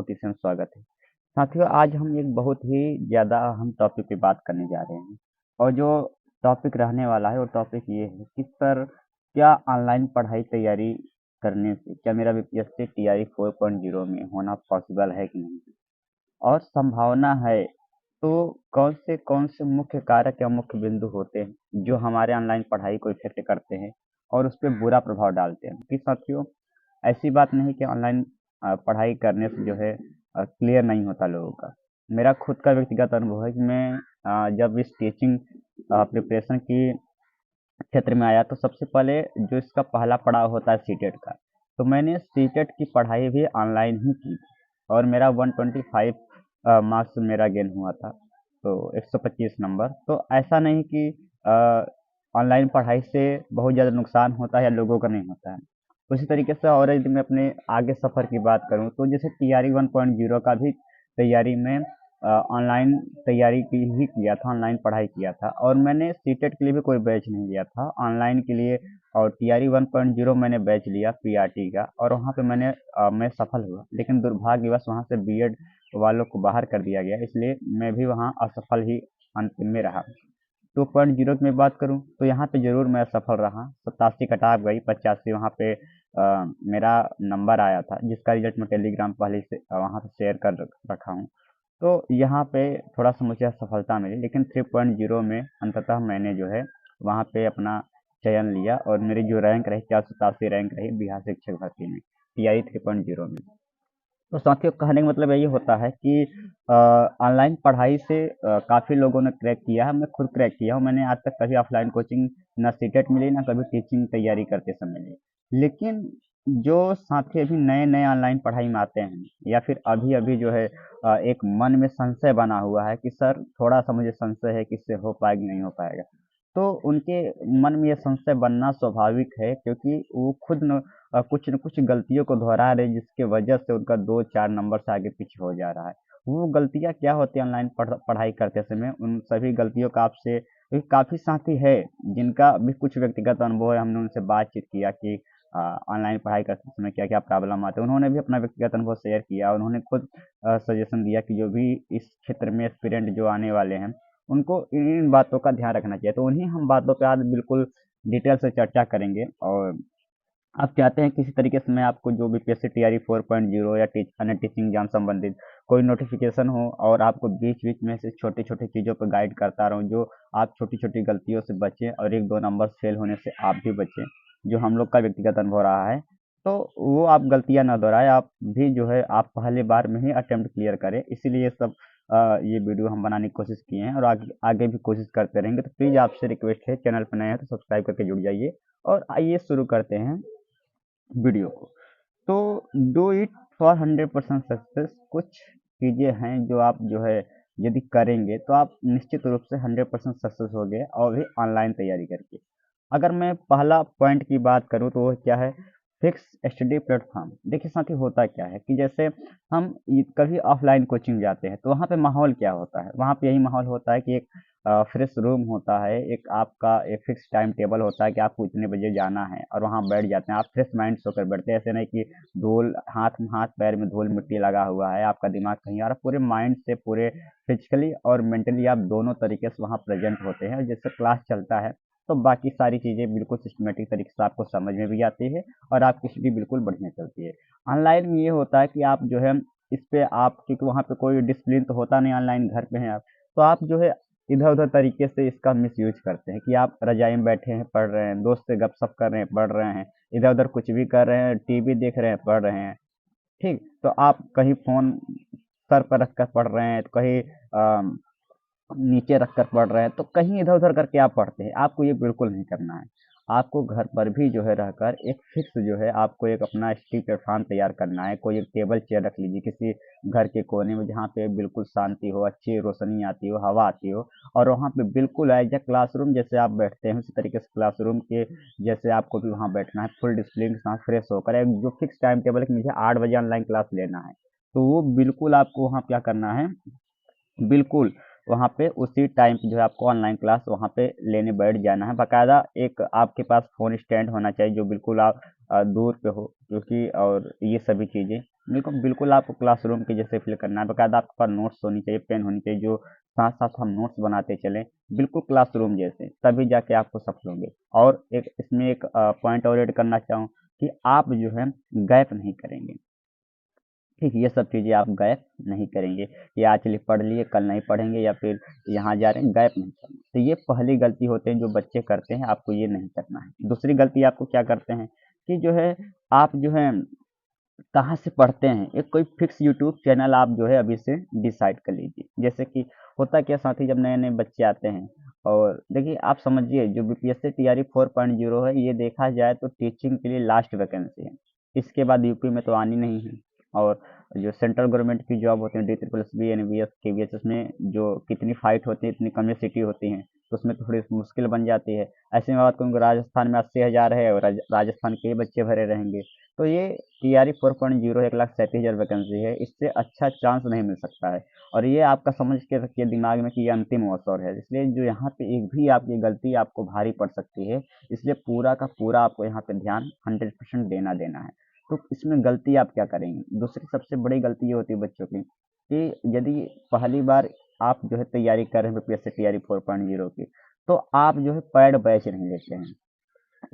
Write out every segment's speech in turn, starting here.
Quotation स्वागत है। साथियों, आज हम एक बहुत ही ज़्यादा अहम टॉपिक पे बात करने जा रहे हैं और जो टॉपिक रहने वाला है वो टॉपिक ये है कि सर, क्या ऑनलाइन पढ़ाई तैयारी करने से क्या मेरा बीपीएससी टीआरई 4.0 में होना पॉसिबल है कि नहीं, और संभावना है तो कौन से मुख्य कारक या मुख्य बिंदु होते हैं जो हमारे ऑनलाइन पढ़ाई को इफेक्ट करते हैं और उस पर बुरा प्रभाव डालते हैं। कि साथियों, ऐसी बात नहीं कि ऑनलाइन पढ़ाई करने से जो है क्लियर नहीं होता लोगों का। मेरा खुद का व्यक्तिगत अनुभव है कि मैं जब इस टीचिंग प्रिपरेशन की क्षेत्र में आया तो सबसे पहले जो इसका पहला पड़ाव होता है सीटेट का। तो मैंने सीटेट की पढ़ाई भी ऑनलाइन ही की और मेरा 125 मार्क्स मेरा गेन हुआ था, तो 125 नंबर। तो ऐसा नहीं कि ऑनलाइन पढ़ाई से बहुत ज़्यादा नुकसान होता है या लोगों का नहीं होता है। उसी तरीके से और यदि मैं अपने आगे सफ़र की बात करूँ तो जैसे टीआरई 1.0 का भी तैयारी में ऑनलाइन तैयारी की ही किया था, ऑनलाइन पढ़ाई किया था और मैंने सीटेट के लिए भी कोई बैच नहीं लिया था ऑनलाइन के लिए। और टीआरई 1.0 मैंने बैच लिया पीआरटी का और वहाँ पे मैं सफल हुआ, लेकिन दुर्भाग्यवश वहाँ से बीएड वालों को बाहर कर दिया गया, इसलिए मैं भी वहाँ असफल ही अंतिम में रहा। 2.0 की मैं बात करूँ तो यहाँ पे ज़रूर मैं सफल रहा, 87 कटाव गई, 85 वहाँ पे मेरा नंबर आया था, जिसका रिजल्ट मैं टेलीग्राम पहले से वहाँ पे शेयर कर रखा हूँ। तो यहाँ पे थोड़ा सा मुझे असफलता मिली, लेकिन 3.0 में अंततः मैंने जो है वहाँ पे अपना चयन लिया और मेरी जो रैंक रही 487 रैंक रही बिहार शिक्षक भर्ती में, टीआई 3.0 में। तो साथियों, कहने का मतलब यही होता है कि ऑनलाइन पढ़ाई से काफ़ी लोगों ने क्रैक किया है, मैं खुद क्रैक किया हूँ। मैंने आज तक कभी ऑफलाइन कोचिंग ना सीटेट मिली ना कभी टीचिंग तैयारी करते समय मिली। लेकिन जो साथी अभी नए नए ऑनलाइन पढ़ाई में आते हैं या फिर अभी अभी जो है एक मन में संशय बना हुआ है कि सर थोड़ा सा मुझे संशय है कि इससे हो पाएगा नहीं हो पाएगा, तो उनके मन में ये संशय बनना स्वाभाविक है, क्योंकि वो खुद कुछ न कुछ गलतियों को दोहरा रहे हैं, जिसके वजह से उनका 2-4 नंबर से आगे पीछे हो जा रहा है। वो गलतियाँ क्या होती हैं ऑनलाइन पढ़ाई करते समय, उन सभी गलतियों का आपसे क्योंकि काफ़ी साथी है जिनका भी कुछ व्यक्तिगत अनुभव है, हमने उनसे बातचीत किया कि ऑनलाइन पढ़ाई करते समय क्या-क्या प्रॉब्लम आते हैं। उन्होंने भी अपना व्यक्तिगत अनुभव शेयर किया, उन्होंने खुद सजेशन दिया कि जो भी इस क्षेत्र में एस्पिरेंट जो आने वाले हैं, उनको इन बातों का ध्यान रखना चाहिए। तो उन्हीं हम बातों पे आज बिल्कुल डिटेल से चर्चा करेंगे। और आप चाहते हैं किसी तरीके से मैं आपको जो बीपीएससी टीआरई 4.0 या अन्य टीचिंग एग्जाम संबंधित कोई नोटिफिकेशन हो और आपको बीच बीच में से छोटी छोटी चीज़ों पर गाइड करता रहूं, जो आप छोटी छोटी गलतियों से बचें और 1-2 नंबर फेल होने से आप भी बचें, जो हम लोग का व्यक्तिगत अनुभव रहा है। तो वो आप गलतियां ना दोहराएं, आप भी जो है आप पहले बार में ही अटेम्प्ट क्लियर करें। इसीलिए ये वीडियो हम बनाने की कोशिश किए हैं और आगे आगे भी कोशिश करते रहेंगे। तो प्लीज़ आपसे रिक्वेस्ट है, चैनल पर नए हैं तो सब्सक्राइब करके जुड़ जाइए। और आइए शुरू करते हैं वीडियो को। तो डू इट फॉर 100% सक्सेस, कुछ चीज़ें हैं जो आप जो है यदि करेंगे तो आप निश्चित रूप से 100% सक्सेस हो गए, और भी ऑनलाइन तैयारी करके। अगर मैं पहला पॉइंट की बात करूँ तो वो क्या है, फिक्स स्टडी प्लेटफॉर्म। देखिए साथी, होता क्या है कि जैसे हम कभी ऑफलाइन कोचिंग जाते हैं तो वहाँ पे माहौल क्या होता है, वहाँ पे यही माहौल होता है कि एक फ्रेश रूम होता है, एक आपका एक फिक्स टाइम टेबल होता है कि आपको इतने बजे जाना है और वहाँ बैठ जाते हैं, आप फ्रेश माइंड से होकर बैठते हैं। ऐसे नहीं कि धूल हाथ पैर में धूल मिट्टी लगा हुआ है, आपका दिमाग कहीं और, पूरे माइंड से पूरे फिजिकली और मेंटली आप दोनों तरीके से वहाँ प्रेजेंट होते हैं। और जैसे क्लास चलता है तो बाकी सारी चीज़ें बिल्कुल सिस्टमेटिक तरीके से आपको समझ में भी आती है और आपकी स्टडी बिल्कुल बढ़िया चलती है। ऑनलाइन में ये होता है कि आप जो है इस पे आप, क्योंकि वहाँ पे कोई डिसिप्लिन तो होता नहीं, ऑनलाइन घर पे हैं आप, तो आप जो है इधर उधर तरीके से इसका मिसयूज करते हैं कि आप रजाई में बैठे हैं पढ़ रहे हैं, दोस्त से गपशप कर रहे हैं पढ़ रहे हैं, इधर उधर कुछ भी कर रहे हैं, टीवी देख रहे हैं पढ़ रहे हैं। ठीक, तो आप कहीं फोन सर पर रख कर पढ़ रहे हैं, तो कहीं नीचे रख कर पढ़ रहे हैं, तो कहीं इधर उधर करके आप पढ़ते हैं। आपको ये बिल्कुल नहीं करना है। आपको घर पर भी जो है रहकर एक फिक्स जो है आपको एक अपना स्टडी प्लेटफॉर्म तैयार करना है। कोई एक टेबल चेयर रख लीजिए किसी घर के कोने में, जहाँ पे बिल्कुल शांति हो, अच्छी रोशनी आती हो, हवा आती हो, और वहाँ पे बिल्कुल एज ए क्लासरूम जैसे आप बैठते हैं उसी तरीके से क्लासरूम के जैसे आपको भी वहाँ बैठना है, फुल डिसिप्लिन के साथ फ्रेश होकर। एक जो फिक्स टाइम टेबल है कि मुझे 8 बजे ऑनलाइन क्लास लेना है, तो वो बिल्कुल आपको वहाँ क्या करना है, बिल्कुल वहाँ पे उसी टाइम पे जो है आपको ऑनलाइन क्लास वहाँ पे लेने बैठ जाना है। बाकायदा एक आपके पास फ़ोन स्टैंड होना चाहिए जो बिल्कुल आप दूर पे हो, क्योंकि और ये सभी चीज़ें। बिल्कुल बिल्कुल आपको क्लासरूम के जैसे फील करना है, बाकायदा आपके पास नोट्स होनी चाहिए, पेन होनी चाहिए, जो साथ साथ हम नोट्स बनाते चलें, बिल्कुल क्लासरूम जैसे, तभी जाके आपको सफल होंगे। और एक इसमें एक पॉइंट और ऐड करना चाहूँ कि आप जो है गैप नहीं करेंगे। ठीक, ये सब चीज़ें आप गैप नहीं करेंगे कि आज चलिए पढ़ लिए कल नहीं पढ़ेंगे, या फिर यहाँ जा रहे हैं, गैप नहीं करना। तो ये पहली गलती होते हैं जो बच्चे करते हैं, आपको ये नहीं करना है। दूसरी गलती आपको क्या करते हैं कि जो है आप जो है कहाँ से पढ़ते हैं, एक कोई फिक्स यूट्यूब चैनल आप जो है अभी से डिसाइड कर लीजिए। जैसे कि होता क्या साथी, जब नए नए बच्चे आते हैं, और देखिए आप समझिए जो बीपीएससी टीआरई 4.0 है, ये देखा जाए तो टीचिंग के लिए लास्ट वैकेंसी है। इसके बाद यूपी में तो आनी नहीं है। और जो सेंट्रल गवर्नमेंट की जॉब होती है, D triple S B, NVS, KVS, उसमें जो कितनी फाइट होती है, इतनी कम सीटें होती हैं, तो उसमें तो थोड़ी मुश्किल बन जाती है। ऐसे में बात करूँ, राजस्थान में 80,000 है, और राजस्थान के ही बच्चे भरे रहेंगे। तो ये टीआरई 4.0 1,37,000 वैकेंसी है, इससे अच्छा चांस नहीं मिल सकता है। और ये आपका समझ के रखिए दिमाग में कि ये अंतिम अवसर है, इसलिए जो यहाँ पे एक भी आपकी गलती आपको भारी पड़ सकती है, इसलिए पूरा का पूरा आपको यहाँ पे ध्यान 100% देना देना है। तो इसमें गलती आप क्या करेंगे, दूसरी सबसे बड़ी गलती ये होती है बच्चों की कि यदि पहली बार आप जो है तैयारी कर रहे हैं बीपीएससी टीआरई 4.0 की, तो आप जो है पेड बैच नहीं लेते हैं।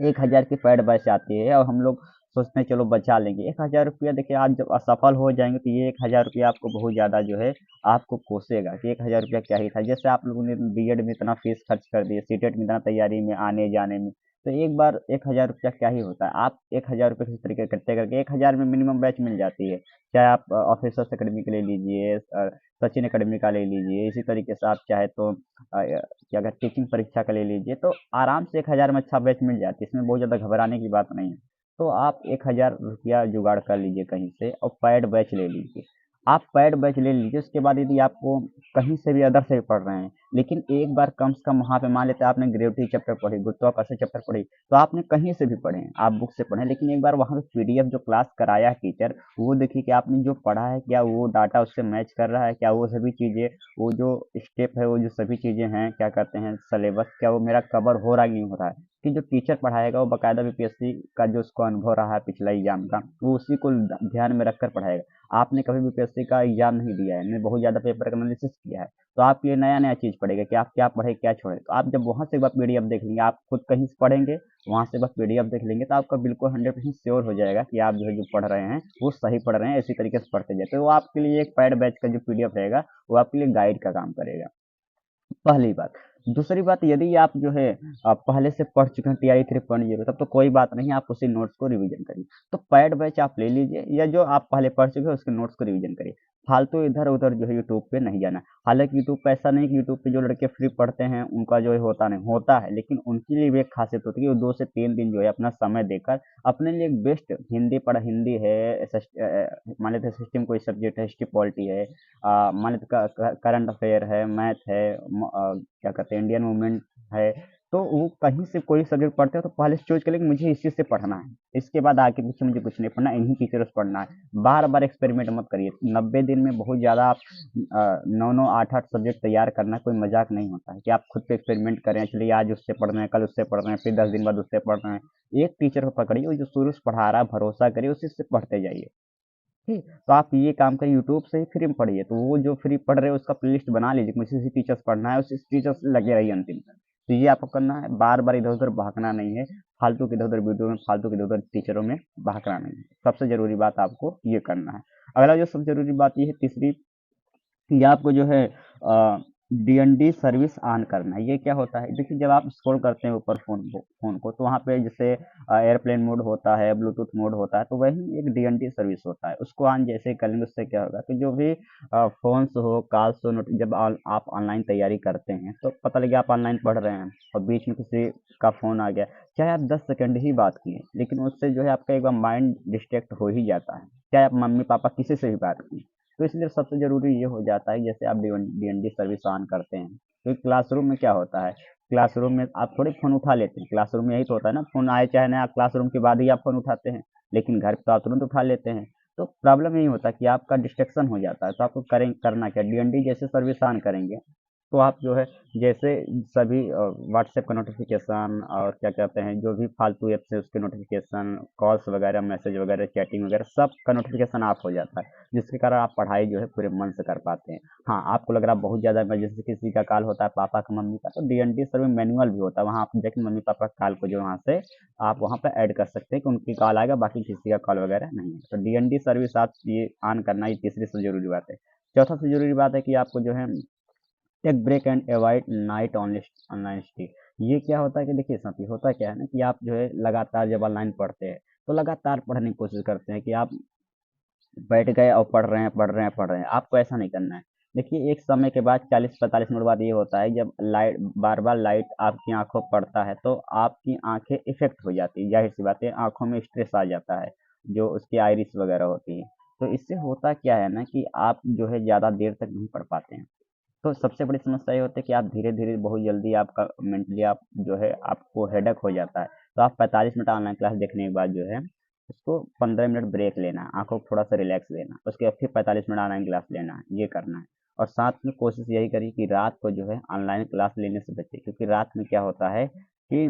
1,000 की पेड बैच आती है, और हम लोग सोचते हैं चलो बचा लेंगे 1,000 रुपया। देखिए आज जब असफल हो जाएंगे तो ये 1,000 रुपया आपको बहुत ज़्यादा जो है आपको कोसेगा कि 1,000 रुपया क्या ही था। जैसे आप लोगों ने बीएड में इतना फीस खर्च कर दिया, सीटेट में इतना तैयारी में आने जाने में, तो एक बार 1,000 रुपया क्या ही होता है। आप 1,000 रुपये किसी तरीके करते करके 1,000 में मिनिमम बैच मिल जाती है। चाहे आप ऑफिसर्स अकेडमी का ले लीजिए, सचिन अकेडमी का ले लीजिए, इसी तरीके से आप चाहे तो कि अगर टीचिंग परीक्षा का ले लीजिए, तो आराम से 1,000 में अच्छा बैच मिल जाती है, इसमें बहुत ज़्यादा घबराने की बात नहीं है। तो आप 1,000 रुपया जुगाड़ कर लीजिए कहीं से, और पैड बैच ले लीजिए। आप पैड बैच ले लीजिए, उसके बाद यदि आपको कहीं से भी अदर से भी पढ़ रहे हैं, लेकिन एक बार कम से कम वहाँ पे मान लेते हैं आपने ग्रेविटी चैप्टर पढ़ी, गुरुत्वाकर्षण चैप्टर पढ़ी, तो आपने कहीं से भी पढ़े, आप बुक से पढ़े, लेकिन एक बार वहाँ पे पीडीएफ जो क्लास कराया है टीचर, वो देखिए कि आपने जो पढ़ा है क्या वो डाटा उससे मैच कर रहा है, क्या वो सभी चीज़ें, वो जो स्टेप है, वो जो सभी चीज़ें हैं, क्या कहते हैं सिलेबस, क्या वो मेरा कवर हो रहा है कि नहीं हो रहा है। कि जो टीचर पढ़ाएगा वो बकायदा बीपीएससी का जो उसको अनुभव रहा है पिछला एग्जाम का, वो उसी को ध्यान में रखकर पढ़ाएगा। आपने कभी बीपीएससी का एग्जाम नहीं दिया है, ने बहुत ज़्यादा पेपर का एनालिसिस किया है, तो आप ये नया नया चीज़ पढ़ेगा कि आप क्या पढ़े क्या छोड़े। तो आप जब वहाँ से एक बार पीडीएफ देख लेंगे, आप खुद कहीं से पढ़ेंगे, वहाँ से बस पीडीएफ देख लेंगे, तो आपका बिल्कुल 100% श्योर हो जाएगा कि आप जो है जो पढ़ रहे हैं वो सही पढ़ रहे हैं, इसी तरीके से पढ़ते जाते। तो वो आपके लिए एक पैड बैच का जो पीडीएफ रहेगा, वो आपके लिए गाइड का काम करेगा, पहली बात। दूसरी बात, यदि आप जो है पहले से पढ़ चुके हैं टीआई 3.0, तब तो कोई बात नहीं, आप उसी नोट्स को रिवीजन करिए। तो पैड बैच आप ले लीजिए, या जो आप पहले पढ़ चुके हैं उसके नोट्स को रिवीजन करिए। फालतू इधर उधर जो है यूट्यूब पे नहीं जाना। हालांकि यूट्यूब पे ऐसा नहीं कि यूट्यूब पे जो लड़के फ्री पढ़ते हैं उनका जो है होता नहीं होता है, लेकिन उनके लिए भी एक खासियत होती है कि वो 2 से 3 दिन जो है अपना समय देकर अपने लिए एक बेस्ट हिंदी पढ़ा, हिंदी है, मान लेते सिस्टम कोई सब्जेक्ट है, हिस्ट्री पॉलिटी है, मान लेते करंट अफेयर है, मैथ है, क्या कहते हैं इंडियन मूवमेंट है, तो वो कहीं से कोई सब्जेक्ट पढ़ते हो तो पहले से चूज कर ले कि मुझे इसी से पढ़ना है, इसके बाद आगे पीछे मुझे कुछ नहीं पढ़ना, इन्हीं टीचरों से पढ़ना है। बार बार एक्सपेरिमेंट मत करिए, 90 दिन में बहुत ज़्यादा आप 9 9 8 8 सब्जेक्ट तैयार करना कोई मजाक नहीं होता है कि आप खुद पे एक्सपेरिमेंट करें, चलिए आज उससे पढ़ रहे हैं, कल उससे पढ़ रहे हैं, फिर 10 दिन बाद उससे पढ़ रहे हैं। एक टीचर को पकड़िए, वो जो शुरू से पढ़ा रहा है भरोसा करिए, उसी से पढ़ते जाइए। ठीक, तो आप ये काम करिए, यूट्यूब से ही फ्री में पढ़िए, तो वो जो फ्री पढ़ रहे हो उसका प्लेलिस्ट बना लीजिए, मुझे इसी टीचर से पढ़ना है, उसी टीचर से लगे रहिए अंतिम तक। तो ये आपको करना है, बार बार इधर उधर भागना नहीं है, फालतू के इधर उधर वीडियो में, फालतू के इधर उधर टीचरों में भागना नहीं है। सबसे जरूरी बात आपको ये करना है। अगला जो सबसे जरूरी बात ये है तीसरी, कि आपको जो है डीएनडी सर्विस ऑन करना है। ये क्या होता है, देखिए जब आप स्क्रॉल करते हैं ऊपर फोन को, तो वहाँ पे जैसे एयरप्लेन मोड होता है, ब्लूटूथ मोड होता है, तो वही एक डीएनडी सर्विस होता है। उसको ऑन जैसे ही करेंगे, उससे क्या होगा कि जो भी फोन्स हो, कॉल्स हो, जब आप ऑनलाइन तैयारी करते हैं, तो पता लगे आप ऑनलाइन पढ़ रहे हैं और बीच में किसी का फोन आ गया, चाहे आप 10 सेकंड ही बात किए, लेकिन उससे जो है आपका एक बार माइंड डिस्ट्रैक्ट हो ही जाता है, चाहे आप मम्मी पापा किसी से भी बात किए। तो इसलिए सबसे ज़रूरी ये हो जाता है, जैसे आप डीएनडी सर्विस ऑन करते हैं, तो क्लासरूम में क्या होता है, क्लासरूम में आप थोड़ी फ़ोन उठा लेते हैं, क्लासरूम में यही तो होता है ना, फ़ोन आए चाहे ना, क्लासरूम के बाद ही आप फ़ोन उठाते हैं, लेकिन घर पे तो आप तुरंत उठा लेते हैं। तो प्रॉब्लम यही होता है कि आपका डिस्ट्रैक्शन हो जाता है। तो आपको करना क्या, डीएनडी जैसे सर्विस ऑन करेंगे, तो आप जो है जैसे सभी व्हाट्सएप का नोटिफिकेशन और क्या कहते हैं जो भी फालतू ऐप्स है उसके नोटिफिकेशन, कॉल्स वगैरह, मैसेज वगैरह, चैटिंग वगैरह सब का नोटिफिकेशन ऑफ हो जाता है, जिसके कारण आप पढ़ाई जो है पूरे मन से कर पाते हैं। हाँ, आपको लग रहा है बहुत ज़्यादा इमरजेंसी किसी का कॉल होता है, पापा का, मम्मी का, तो डीएनडी सर में मैनुअल भी होता है, वहाँ आप देखें मम्मी पापा का कॉल को जो वहाँ से आप वहाँ पे ऐड कर सकते हैं कि उनकी कॉल आएगा, बाकी किसी का कॉल वगैरह नहीं है। तो डीएनडी सर्विस आप ये ऑन करना, ये तीसरी सबसे जरूरी बात है। चौथा सबसे जरूरी बात है कि आपको जो है take break and avoid night online study. ये क्या होता है कि देखिए साथी, होता क्या है ना कि आप जो है लगातार जब ऑनलाइन पढ़ते हैं तो लगातार पढ़ने की कोशिश करते हैं कि आप बैठ गए और पढ़ रहे हैं पढ़ रहे हैं पढ़ रहे हैं। आपको ऐसा नहीं करना है। देखिए एक समय के बाद 40-45 मिनट बाद ये होता है जब लाइट बार बार लाइट आपकी आंखों पर पड़ता है तो आपकी आंखें इफेक्ट हो जाती है, जाहिर सी बात है आंखों में स्ट्रेस आ जाता है, जो उसकी आइरिस वगैरह होती है। तो इससे होता क्या है ना कि आप जो है ज़्यादा देर तक नहीं पढ़ पाते हैं। तो सबसे बड़ी समस्या ये होती है कि आप धीरे-धीरे बहुत जल्दी आपका मेंटली आप जो है आपको हेडेक हो जाता है। तो आप 45 मिनट ऑनलाइन क्लास देखने के बाद जो है उसको 15 मिनट ब्रेक लेना है, आँखों को थोड़ा-सा रिलैक्स देना, उसके बाद फिर 45 मिनट ऑनलाइन क्लास लेना है, ये करना है। और साथ में कोशिश यही करिए कि रात को जो है ऑनलाइन क्लास लेने से बचें, क्योंकि रात में क्या होता है कि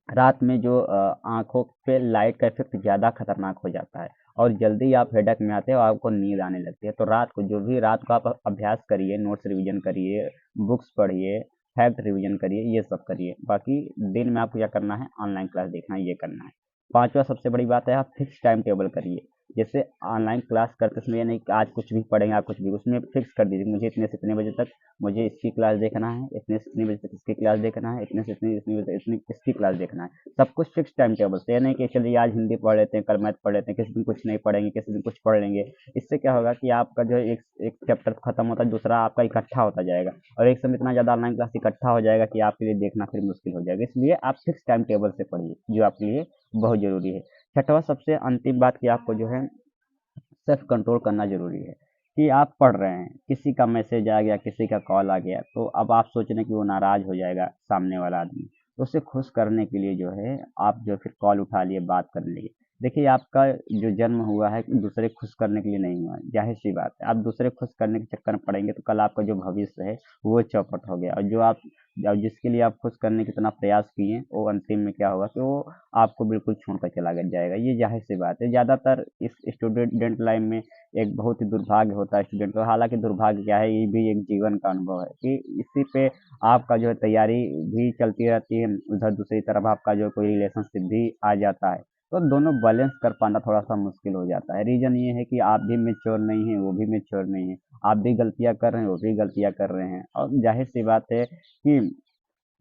रात में जो आँखों पे लाइट का इफ़ेक्ट ज़्यादा खतरनाक हो जाता है और जल्दी आप हेडेक में आते हो, आपको नींद आने लगती है। तो रात को जो भी रात को आप अभ्यास करिए, नोट्स रिवीजन करिए, बुक्स पढ़िए, फैक्ट रिवीजन करिए, ये सब करिए। बाकी दिन में आपको क्या करना है, ऑनलाइन क्लास देखना है, ये करना है। पाँचवा सबसे बड़ी बात है, आप फिक्स टाइम टेबल करिए। जैसे ऑनलाइन क्लास करते समय ये नहीं कि आज कुछ भी पढ़ेंगे, आज कुछ भी, उसमें फिक्स कर दीजिए मुझे इतने से इतने बजे तक मुझे इसकी क्लास देखना है, इतने से इतने बजे तक इसकी क्लास देखना है, इतने से इतने बजे तक इतनी इसकी क्लास देखना है। सब कुछ फिक्स टाइम टेबल से, ये नहीं कि चलिए आज हिंदी पढ़ लेते हैं, कल मैथ पढ़ लेते हैं, किसी दिन कुछ नहीं पढ़ेंगे, किसी दिन कुछ पढ़ लेंगे। इससे क्या होगा कि आपका जो है एक एक चैप्टर खत्म होता है, दूसरा आपका इकट्ठा होता जाएगा और एक समय इतना ज़्यादा ऑनलाइन क्लास इकट्ठा हो जाएगा कि आपके लिए देखना फिर मुश्किल हो जाएगा। इसलिए आप फिक्स टाइम टेबल से पढ़िए, जो आपके लिए बहुत ज़रूरी है। छठवा सबसे अंतिम बात कि आपको जो है सेल्फ कंट्रोल करना ज़रूरी है कि आप पढ़ रहे हैं, किसी का मैसेज आ गया, किसी का कॉल आ गया, तो अब आप सोच रहे हैं कि वो नाराज़ हो जाएगा सामने वाला आदमी, तो उसे खुश करने के लिए जो है आप जो फिर कॉल उठा लिए, बात कर लिए। देखिए आपका जो जन्म हुआ है दूसरे को खुश करने के लिए नहीं हुआ है, जाहिर सी बात है। आप दूसरे को खुश करने के चक्कर में पड़ेंगे तो कल आपका जो भविष्य है वो चौपट हो गया, और जो आप जिसके लिए आप खुश करने की इतना प्रयास किए वो अंतिम में क्या होगा कि वो आपको बिल्कुल छोड़ कर चला जाएगा। ये जाहिर सी बात है। ज़्यादातर इस स्टूडेंट लाइफ में एक बहुत ही दुर्भाग्य होता है स्टूडेंट को, हालांकि दुर्भाग्य क्या है, ये भी एक जीवन का अनुभव है कि इसी पे आपका जो है तैयारी भी चलती रहती है, उधर दूसरी तरफ आपका जो कोई रिलेशनशिप भी आ जाता है, तो दोनों बैलेंस कर पाना थोड़ा सा मुश्किल हो जाता है। रीजन ये है कि आप भी मेच्योर नहीं है, वो भी मेच्योर नहीं है, आप भी गलतियां कर रहे हैं, वो भी गलतियां कर रहे हैं, और जाहिर सी बात है कि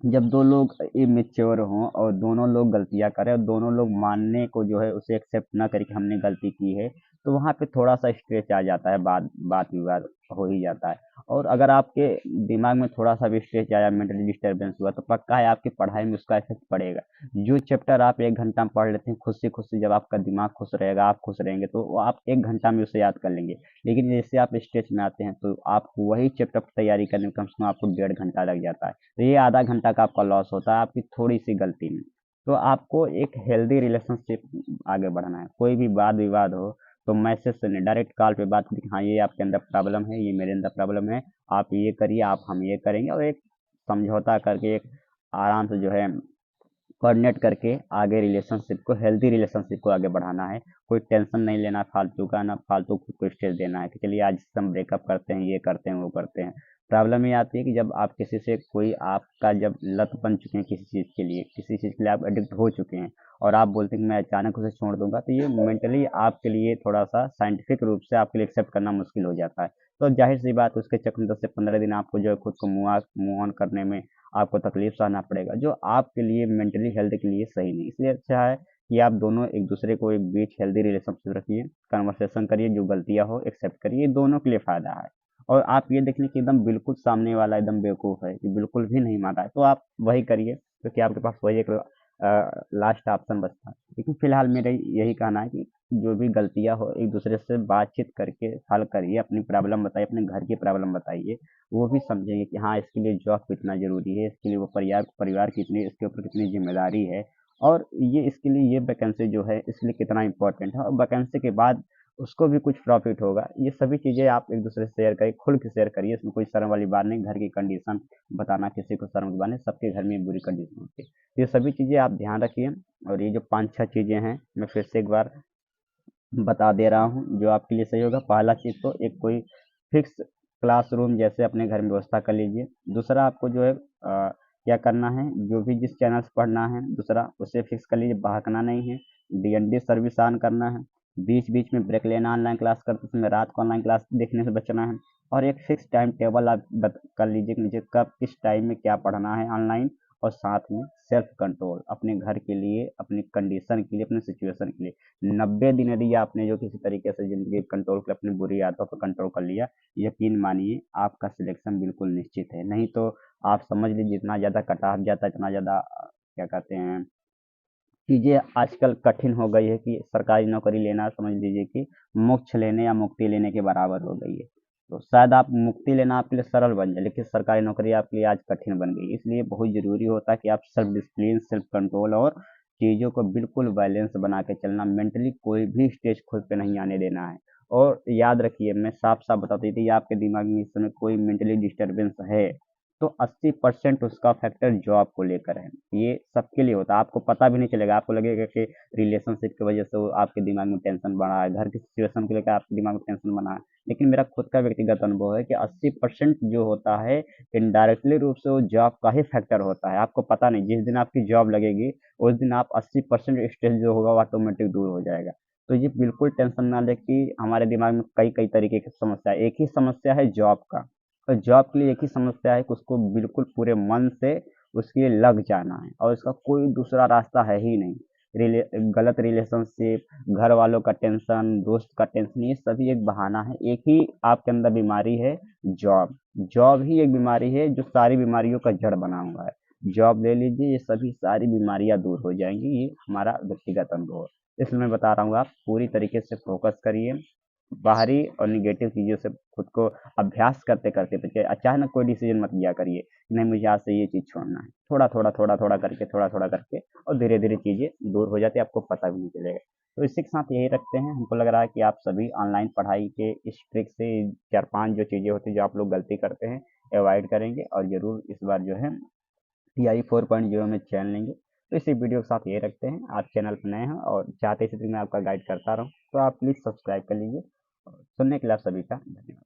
जब दो लोग इमेच्योर हों और दोनों लोग गलतियां करें और दोनों लोग मानने को जो है उसे एक्सेप्ट ना करें कि हमने गलती की है, तो वहाँ पे थोड़ा सा स्ट्रेच आ जाता है, बात बात विवाद हो ही जाता है। और अगर आपके दिमाग में थोड़ा सा भी स्ट्रेच आया, मेंटली डिस्टर्बेंस हुआ, तो पक्का है आपकी पढ़ाई में उसका इफेक्ट पड़ेगा। जो चैप्टर आप 1 घंटा में पढ़ लेते हैं खुद से जब आपका दिमाग खुश रहेगा, आप खुश रहेंगे, तो वो आप 1 घंटा में उसे याद कर लेंगे। लेकिन जैसे आप स्ट्रेच में आते हैं तो आप वही चैप्टर की तैयारी करने में कम से कम आपको 1.5 घंटा लग जाता है। तो ये आधा घंटा का आपका लॉस होता है आपकी थोड़ी सी गलती में। तो आपको एक हेल्दी रिलेशनशिप आगे बढ़ना है, कोई भी वाद विवाद हो तो मैसेज से नहीं, डायरेक्ट कॉल पे बात करिए, हाँ ये आपके अंदर प्रॉब्लम है, ये मेरे अंदर प्रॉब्लम है, आप ये करिए, आप हम ये करेंगे, और एक समझौता करके एक आराम से जो है कोऑर्डिनेट करके आगे रिलेशनशिप को, हेल्दी रिलेशनशिप को आगे बढ़ाना है। कोई टेंशन नहीं लेना फालतू का, ना फालतू खुद को स्ट्रेस देना है कि चलिए आज से हम ब्रेकअप करते हैं, ये करते हैं, वो करते हैं। प्रॉब्लम ये आती है कि जब आप किसी से, कोई आपका जब लत बन चुके हैं किसी चीज़ के लिए, किसी चीज़ के लिए आप एडिक्ट हो चुके हैं और आप बोलते हैं कि मैं अचानक उसे छोड़ दूंगा, तो ये मेंटली आपके लिए थोड़ा सा साइंटिफिक रूप से आपके लिए एक्सेप्ट करना मुश्किल हो जाता है। तो जाहिर सी बात, उसके चक्कर में 10 से 15 दिन आपको जो है खुद को मूव ऑन करने में आपको तकलीफ सहना पड़ेगा, जो आपके लिए मेंटली हेल्थ के लिए सही नहीं। इसलिए अच्छा है कि आप दोनों एक दूसरे को एक बीच हेल्दी रिलेशनशिप रखिए, कन्वर्सेशन करिए, जो गलतियां हो एक्सेप्ट करिए, ये दोनों के लिए फायदा है। और आप ये देख लें कि एकदम बिल्कुल सामने वाला एकदम बेवकूफ़ है कि बिल्कुल भी नहीं मान रहा है, तो आप वही करिए, क्योंकि आपके पास वही एक लास्ट ऑप्शन बचता है। लेकिन फिलहाल मेरा यही कहना है कि जो भी गलतियां हो एक दूसरे से बातचीत करके हल करिए, अपनी प्रॉब्लम बताइए, अपने घर की प्रॉब्लम बताइए, वो भी समझेंगे कि हाँ इसके लिए जॉब कितना ज़रूरी है, इसके लिए वो परिवार परिवार कितनी, इसके ऊपर कितनी जिम्मेदारी है, और ये इसके लिए ये वैकेंसी जो है इसलिए कितना इम्पोर्टेंट है, और वैकेंसी के बाद उसको भी कुछ प्रॉफिट होगा। ये सभी चीज़ें आप एक दूसरे से शेयर करिए, खुल के शेयर करिए, इसमें कोई शर्म वाली बात नहीं। घर की कंडीशन बताना किसी को शर्म की बात नहीं, सबके घर में बुरी कंडीशन होती है। तो ये सभी चीज़ें आप ध्यान रखिए। और ये जो पाँच छह चीज़ें हैं, मैं फिर से एक बार बता दे रहा हूँ जो आपके लिए सही होगा। पहला चीज़ तो एक कोई फिक्स क्लासरूम जैसे अपने घर में व्यवस्था कर लीजिए। दूसरा आपको जो है क्या करना है, जो भी जिस चैनल से पढ़ना है दूसरा उसे फिक्स कर लीजिए, बहकना नहीं है। डीएनडी सर्विस ऑन करना है, बीच बीच में ब्रेक लेना, ऑनलाइन क्लास करते समय रात को ऑनलाइन क्लास देखने से बचना है। और एक फिक्स टाइम टेबल आप कर लीजिए कि मुझे कब किस टाइम में क्या पढ़ना है ऑनलाइन। और साथ में सेल्फ कंट्रोल अपने घर के लिए, अपनी कंडीशन के लिए, अपने सिचुएशन के लिए 90 दिन यदि आपने जो किसी तरीके से जिंदगी कंट्रोल कर अपनी बुरी आदतों पर कंट्रोल कर लिया, यकीन मानिए आपका सिलेक्शन बिल्कुल निश्चित है। नहीं तो आप समझ लीजिए जितना ज़्यादा कट ऑफ जाता है, इतना ज़्यादा क्या कहते हैं, चीज़ें आजकल कठिन हो गई है कि सरकारी नौकरी लेना समझ लीजिए कि मोक्ष लेने या मुक्ति लेने के बराबर हो गई है। तो शायद आप मुक्ति लेना आपके लिए सरल बन जाए, लेकिन सरकारी नौकरी आपके लिए आज कठिन बन गई। इसलिए बहुत ज़रूरी होता है कि आप सेल्फ डिसिप्लिन, सेल्फ कंट्रोल और चीज़ों को बिल्कुल बैलेंस बना के चलना। मेंटली कोई भी स्टेज खुद पे नहीं आने देना है। और याद रखिए, मैं साफ साफ बता देती थी, आपके दिमाग में इस समय कोई मेंटली डिस्टर्बेंस है तो 80% उसका फैक्टर जॉब को लेकर है। ये सबके लिए होता है, आपको पता भी नहीं चलेगा। आपको लगेगा कि रिलेशनशिप की वजह से वो आपके दिमाग में टेंशन बढ़ा है, घर की सिचुएशन को लेकर आपके दिमाग में टेंशन बना है। लेकिन मेरा खुद का व्यक्तिगत अनुभव है कि 80% जो होता है इनडायरेक्टली रूप से वो जॉब का ही फैक्टर होता है। आपको पता नहीं, जिस दिन आपकी जॉब लगेगी उस दिन आप 80% स्ट्रेस जो होगा वो ऑटोमेटिक दूर हो जाएगा। तो ये बिल्कुल टेंशन ना ले कि हमारे दिमाग में कई कई तरीके की समस्या है। एक ही समस्या है जॉब का। तो जॉब के लिए एक ही समस्या है कि उसको बिल्कुल पूरे मन से उसके लिए लग जाना है, और इसका कोई दूसरा रास्ता है ही नहीं। गलत रिलेशनशिप, घर वालों का टेंशन, दोस्त का टेंशन, ये सभी एक बहाना है। एक ही आपके अंदर बीमारी है, जॉब। जॉब ही एक बीमारी है जो सारी बीमारियों का जड़ बना हुआ है। जॉब ले लीजिए, ये सभी सारी बीमारियां दूर हो जाएंगी। ये हमारा व्यक्तिगत अनुभव है, इसलिए मैं बता रहा हूँ आप पूरी तरीके से फोकस करिए। बाहरी और निगेटिव चीज़ों से खुद को अभ्यास करते करते बचिए। अचानक कोई डिसीजन मत लिया करिए कि नहीं मुझे आज से ये चीज़ छोड़ना है। थोड़ा थोड़ा थोड़ा थोड़ा करके, थोड़ा थोड़ा करके, और धीरे धीरे चीज़ें दूर हो जाती है, आपको पता भी नहीं चलेगा। तो इसी के साथ यही रखते हैं। हमको लग रहा है कि आप सभी ऑनलाइन पढ़ाई के इस ट्रिक से चार पांच जो चीज़ें होती हैं जो आप लोग गलती करते हैं अवॉइड करेंगे, और ज़रूर इस बार जो है TI 4.0 में चैन लेंगे। तो इसी वीडियो के साथ ये रखते हैं। आप चैनल पर नए हैं और चाहते इसी तरह मैं आपका गाइड करता रहूँ तो आप प्लीज़ सब्सक्राइब कर लीजिए। और सुनने के लिए आप सभी का धन्यवाद।